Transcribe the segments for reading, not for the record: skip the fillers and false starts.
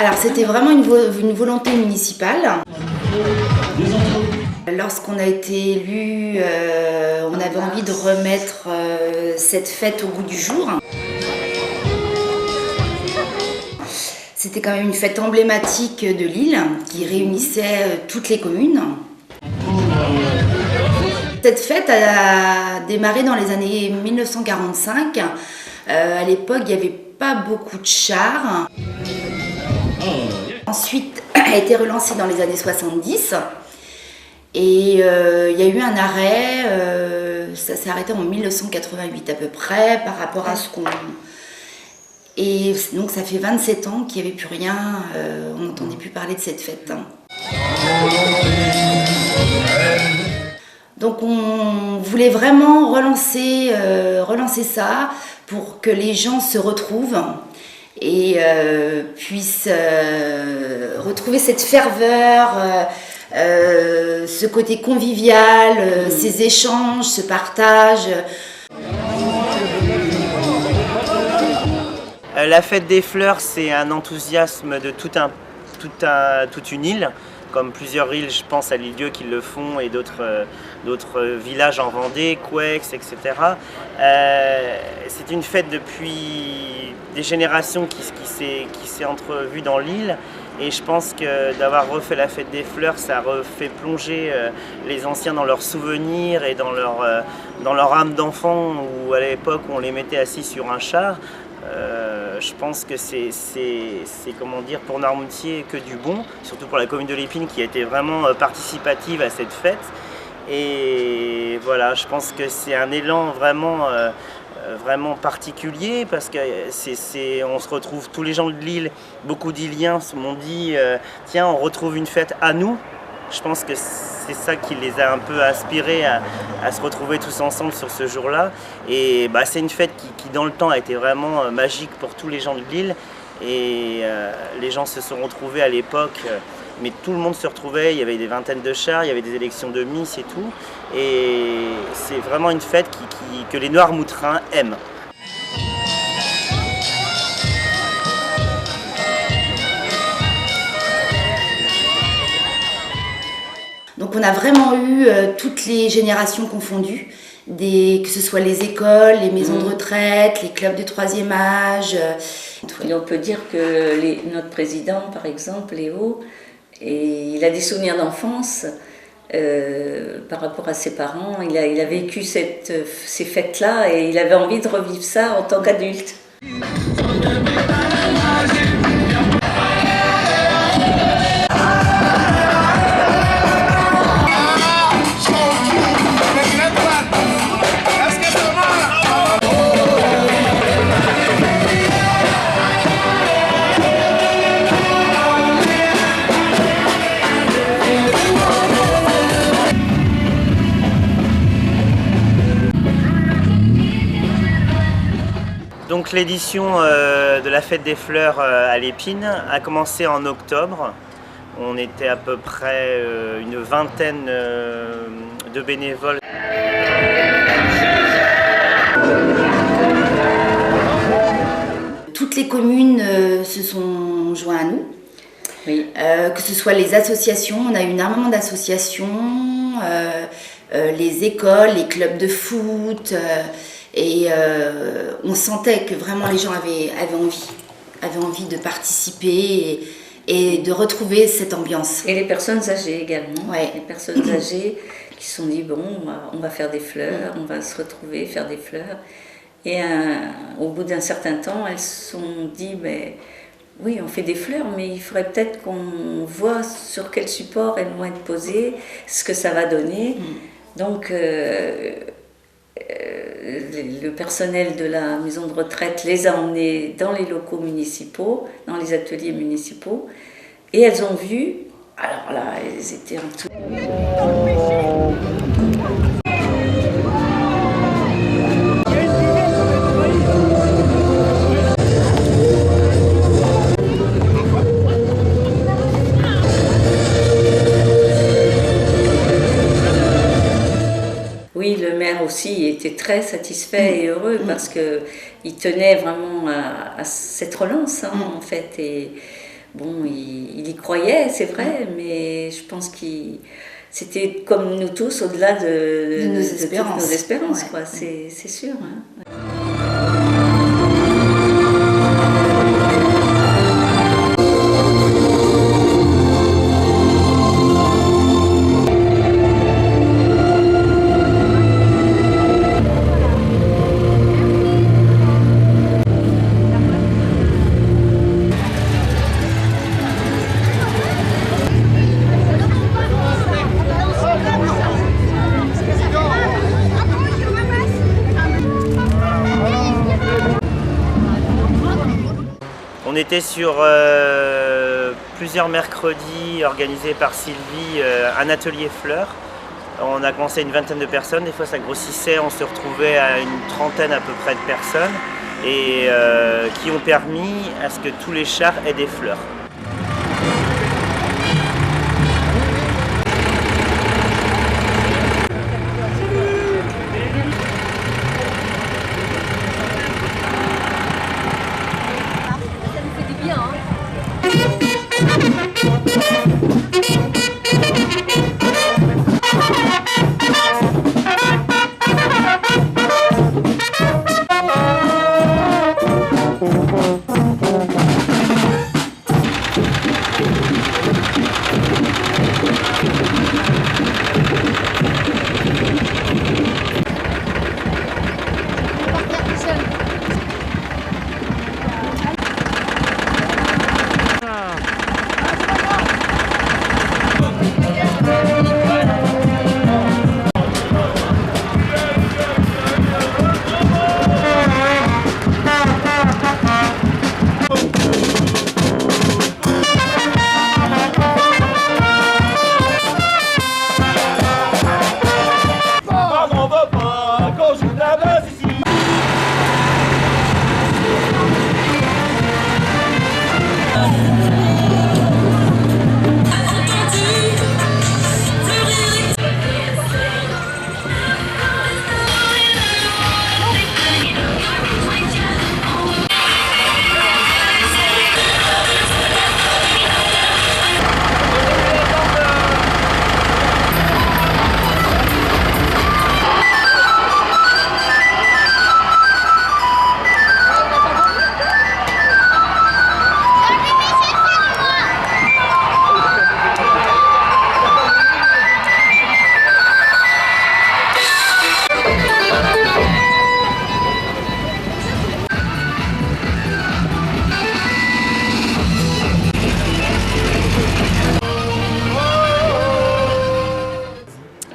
Alors c'était vraiment une volonté municipale. Lorsqu'on a été élu, on avait envie de remettre cette fête au goût du jour. C'était quand même une fête emblématique de l'île qui réunissait toutes les communes. Cette fête a démarré dans les années 1945. À l'époque, il n'y avait pas beaucoup de chars. Ensuite, elle a été relancée dans les années 70. Et il y a eu un arrêt, ça s'est arrêté en 1988 à peu près, par rapport à ce qu'on... Et donc ça fait 27 ans qu'il n'y avait plus rien, on n'entendait plus parler de cette fête. Donc on voulait vraiment relancer ça pour que les gens se retrouvent et puissent retrouver cette ferveur, ce côté convivial, ces échanges, ce partage. La fête des fleurs, c'est un enthousiasme de toute une île, comme plusieurs îles, je pense à l'île-Dieu qui le font et d'autres villages en Vendée, Coueix, etc. C'est une fête depuis des générations qui s'est entrevue dans l'île. Et je pense que d'avoir refait la fête des fleurs, ça refait plonger les anciens dans leurs souvenirs et dans leur âme d'enfant, où à l'époque on les mettait assis sur un char. Je pense que c'est comment dire, pour Noirmoutier que du bon, surtout pour la commune de l'Épine qui a été vraiment participative à cette fête. Et voilà, je pense que c'est un élan vraiment particulier parce que on se retrouve, tous les gens de l'île, beaucoup d'Iliens m'ont dit tiens, on retrouve une fête à nous. Je pense que c'est ça qui les a un peu inspirés à se retrouver tous ensemble sur ce jour-là. Et c'est une fête qui dans le temps a été vraiment magique pour tous les gens de l'île. Et les gens se sont retrouvés à l'époque, mais tout le monde se retrouvait, il y avait des vingtaines de chars, il y avait des élections de Miss et tout. Et c'est vraiment une fête que les Noirmoutrins aiment. Donc on a vraiment eu toutes les générations confondues, que ce soit les écoles, les maisons de retraite, les clubs de troisième âge. Et on peut dire que notre président, par exemple, Léo, il a des souvenirs d'enfance par rapport à ses parents. Il a vécu ces fêtes-là et il avait envie de revivre ça en tant qu'adulte. Donc l'édition de la fête des fleurs à l'Épine a commencé en octobre. On était à peu près une vingtaine de bénévoles. Toutes les communes se sont joints à nous. Oui. Que ce soit les associations, on a eu énormément d'associations, les écoles, les clubs de foot. Et on sentait que vraiment les gens avaient envie de participer et de retrouver cette ambiance. Et les personnes âgées également. Ouais. Les personnes âgées qui se sont dit bon, on va faire des fleurs, on va se retrouver, faire des fleurs. Et au bout d'un certain temps, elles se sont dit mais oui, on fait des fleurs, mais il faudrait peut-être qu'on voit sur quel support elles vont être posées, ce que ça va donner. Donc le personnel de la maison de retraite les a emmenés dans les locaux municipaux, dans les ateliers municipaux, et elles ont vu, alors là, elles étaient en tout. Oui, le maire aussi était très satisfait et heureux parce qu'il tenait vraiment à cette relance en fait. Et Bon, il y croyait, c'est vrai, mais je pense qu'il... C'était comme nous tous, au-delà de nos espérances. Toutes nos espérances, Ouais. quoi. C'est sûr. Hein. On était sur plusieurs mercredis organisés par Sylvie, un atelier fleurs. On a commencé à une vingtaine de personnes, des fois ça grossissait, on se retrouvait à une trentaine à peu près de personnes et qui ont permis à ce que tous les chars aient des fleurs.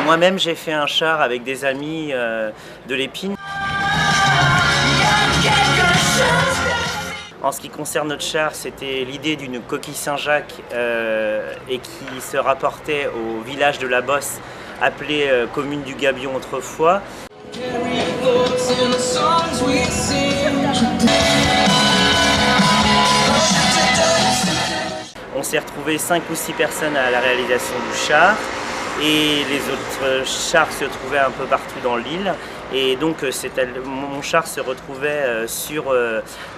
Moi-même, j'ai fait un char avec des amis de l'Épine. En ce qui concerne notre char, c'était l'idée d'une coquille Saint-Jacques et qui se rapportait au village de la Bosse, appelé commune du Gabion autrefois. On s'est retrouvé 5 ou 6 personnes à la réalisation du char. Et les autres chars se trouvaient un peu partout dans l'île. Et donc mon char se retrouvait sur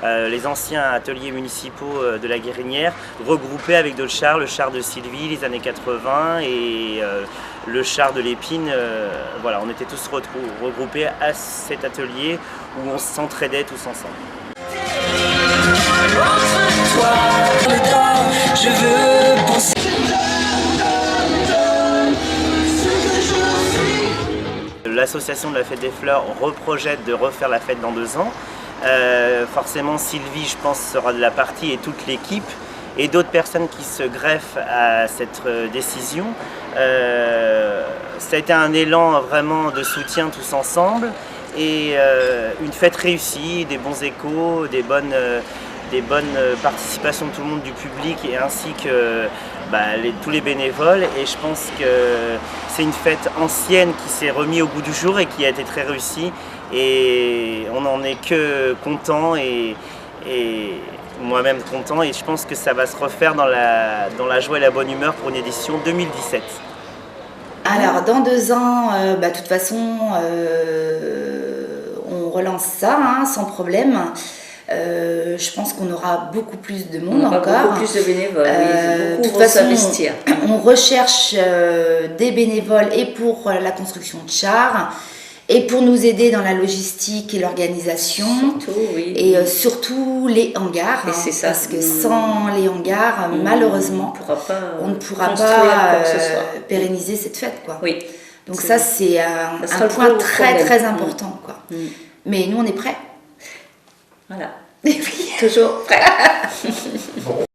les anciens ateliers municipaux de la Guérinière, regroupés avec d'autres chars, le char de Sylvie, les années 80, et le char de l'Épine. Voilà, on était tous regroupés à cet atelier où on s'entraidait tous ensemble. Je veux penser. L'association de la Fête des Fleurs reprojette de refaire la fête dans 2 ans. Forcément, Sylvie, je pense, sera de la partie et toute l'équipe et d'autres personnes qui se greffent à cette décision. Ça a été un élan vraiment de soutien tous ensemble et une fête réussie, des bons échos, des bonnes participations de tout le monde, du public et ainsi que tous les bénévoles. Et je pense que c'est une fête ancienne qui s'est remise au goût du jour et qui a été très réussie. Et on n'en est que content et moi-même content. Et je pense que ça va se refaire dans la joie et la bonne humeur pour une édition 2017. Alors, dans 2 ans, de toute façon, on relance ça sans problème. Je pense qu'on aura beaucoup plus de On monde aura encore. beaucoup plus de bénévoles, De beaucoup toute vont façon, s'investir. on recherche des bénévoles et pour la construction de chars et pour nous aider dans la logistique et l'organisation. Surtout, oui. Et surtout les hangars. Et c'est ça. Parce que sans les hangars, malheureusement, on ne pourra pas pérenniser cette fête, quoi. Oui. Donc ça, c'est un point très très important, quoi. Mais nous, on est prêts. Voilà. Toujours prêts. Bon,